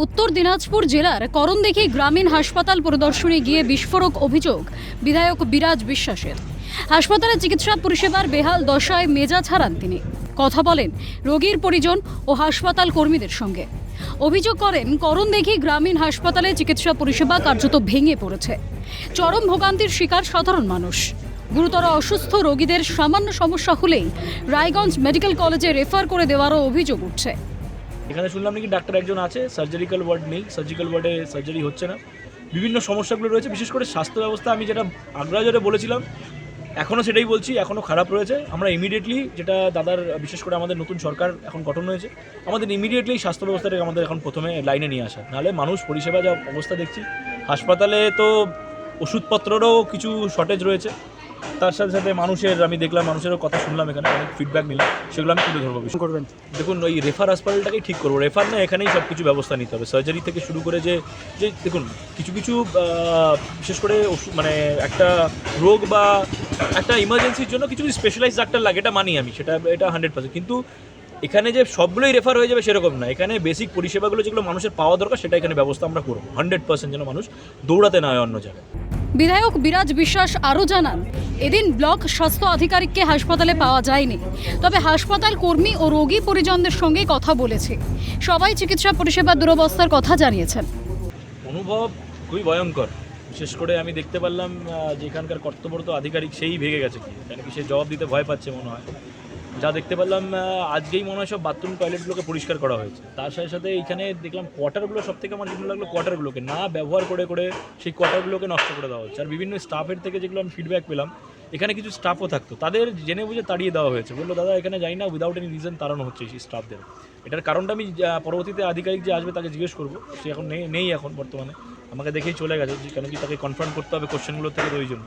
উত্তর দিনাজপুর জেলার করণদিঘি গ্রামীণ হাসপাতাল পরিদর্শনে গিয়ে বিস্ফোরক অভিযোগ বিধায়ক বিরাজ বিশ্বাসের। হাসপাতালে চিকিৎসা পরিষেবার বেহাল দশায় মেজাজ হারান তিনি। কথা বলেন রোগীর পরিজন ও হাসপাতাল কর্মীদের সঙ্গে। অভিযোগ করেন করণদিঘি গ্রামীণ হাসপাতালে চিকিৎসা পরিষেবা কার্যত ভেঙে পড়েছে। চরম ভোগান্তির শিকার সাধারণ মানুষ। গুরুতর অসুস্থ রোগীদের সামান্য সমস্যা হলেই রায়গঞ্জ মেডিকেল কলেজে রেফার করে দেওয়ারও অভিযোগ উঠছে। এখানে শুনলাম নাকি ডাক্তার একজন আছে, সার্জারিক্যাল ওয়ার্ড নেই, সার্জিক্যাল ওয়ার্ডে সার্জারি হচ্ছে না, বিভিন্ন সমস্যাগুলো রয়েছে। বিশেষ করে স্বাস্থ্য ব্যবস্থা আমি যেটা আগ্রাজরে বলেছিলাম, এখনও সেটাই বলছি, এখনও খারাপ রয়েছে। আমরা ইমিডিয়েটলি, যেটা দাদার বিশেষ করে আমাদের নতুন সরকার এখন গঠন হয়েছে, আমাদের ইমিডিয়েটলি স্বাস্থ্য ব্যবস্থাটাকে আমাদের এখন প্রথমে লাইনে নিয়ে আসা, নাহলে মানুষ পরিষেবা যা অবস্থা দেখছি, হাসপাতালে তো ওষুধপত্রেরও কিছু শর্টেজ রয়েছে, তার সাথে সাথে আমি দেখলাম মানুষেরও কথা শুনলাম, এখানে অনেক ফিডব্যাক নিলাম, সেগুলো আমি তুলে ধরবো। করবেন দেখুন, ওই রেফার হাসপাতালটাকেই ঠিক করবো। রেফার না, এখানেই সব কিছু ব্যবস্থা নিতে হবে, সার্জারি থেকে শুরু করে যে দেখুন কিছু বিশেষ করে মানে একটা রোগ বা একটা ইমার্জেন্সির জন্য কিছু স্পেশালাইজ ডাক্তার লাগে, এটা মানি আমি, এটা 100%। কিন্তু এখানে যে সবগুলোই রেফার হয়ে যাবে সেরকম না। এখানে বেসিক পরিষেবাগুলো যেগুলো মানুষের পাওয়া দরকার, সেটা এখানে ব্যবস্থা আমরা করবো 100%, যেন মানুষ দৌড়াতে না হয় অন্য জায়গায়। বিধায়ক বিরাজ বিশ্বাস আরও জানান, এদিন ব্লক স্বাস্থ্য আধিকারিককে হাসপাতালে পাওয়া যায়নি, তবে হাসপাতাল কর্মী ও রোগী পরিজনদের সঙ্গে কথা বলেছে। সবাই চিকিৎসা পরিষেবার দুরবস্থার কথা জানিয়েছেন। অনুভব খুবই ভয়ঙ্কর। বিশেষ করে আমি দেখতে পারলাম যে এখানকার কর্তব্যরত আধিকারিক সেই ভেগে গেছে, কেন কি সে জবাব দিতে ভয় পাচ্ছে মনে হয়। যা দেখতে পারলাম আজকেই মনে হয় সব বাথরুম টয়লেটগুলোকে পরিষ্কার করা হয়েছে। তার সাথে সাথে এইখানে দেখলাম কোয়ার্টারগুলো, সব থেকে আমার যেগুলো লাগলো কোয়ার্টারগুলোকে না ব্যবহার করে সেই কোয়ার্টারগুলোকে নষ্ট করে দেওয়া হচ্ছে। আর বিভিন্ন স্টাফের থেকে যেগুলো আমি ফিডব্যাক পেলাম, এখানে কিছু স্টাফও থাকতো, তাদের জেনে বুঝে তাড়িয়ে দেওয়া হয়েছে। বললো দাদা এখানে যাই না, উইদাউট এনি রিজন তাড়ানো হচ্ছে সেই স্টাফদের। এটার কারণটা আমি পরবর্তীতে আধিকারিক যে আসবে তাকে জিজ্ঞেস করবো, সে এখন নেই এখন বর্তমানে, আমাকে দেখেই চলে গেছে, কেন কি তাকে কনফার্ম করতে হবে কোশ্চেনগুলোর থেকে, ওই জন্য।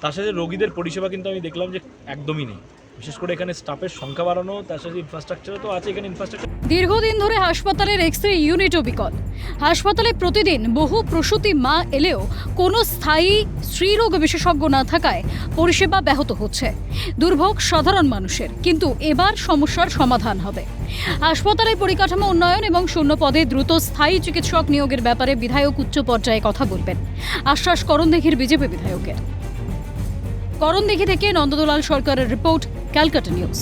তার সাথে রোগীদের পরিষেবা কিন্তু আমি দেখলাম যে একদমই নেই। বিশেষ করে এখানে স্টাফের সংখ্যা বাড়ানো, তার সাথে ইনফ্রাস্ট্রাকচারও তো আছে, এখানে ইনফ্রাস্ট্রাকচার। দীর্ঘদিন ধরে হাসপাতালের এক্স-রে ইউনিটও বিকল। হাসপাতালে প্রতিদিন বহু প্রসূতি মা এলেও কোনো স্থায়ী স্ত্রীরোগ বিশেষজ্ঞ না থাকায় পরিষেবা ব্যাহত হচ্ছে। দুর্ভোগ সাধারণ মানুষের, কিন্তু এবার সমস্যার সমাধান হবে। হাসপাতালের পরিকাঠামো উন্নয়ন এবং শূন্য পদে দ্রুত স্থায়ী চিকিৎসক নিয়োগের ব্যাপারে বিধায়ক উচ্চ পর্যায়ে কথা বলবেন, আশ্বাস করণদিঘির বিজেপি বিধায়কের। করণদিঘি থেকে নন্দদুলাল সরকারের রিপোর্ট, ক্যালকাটা নিউজ।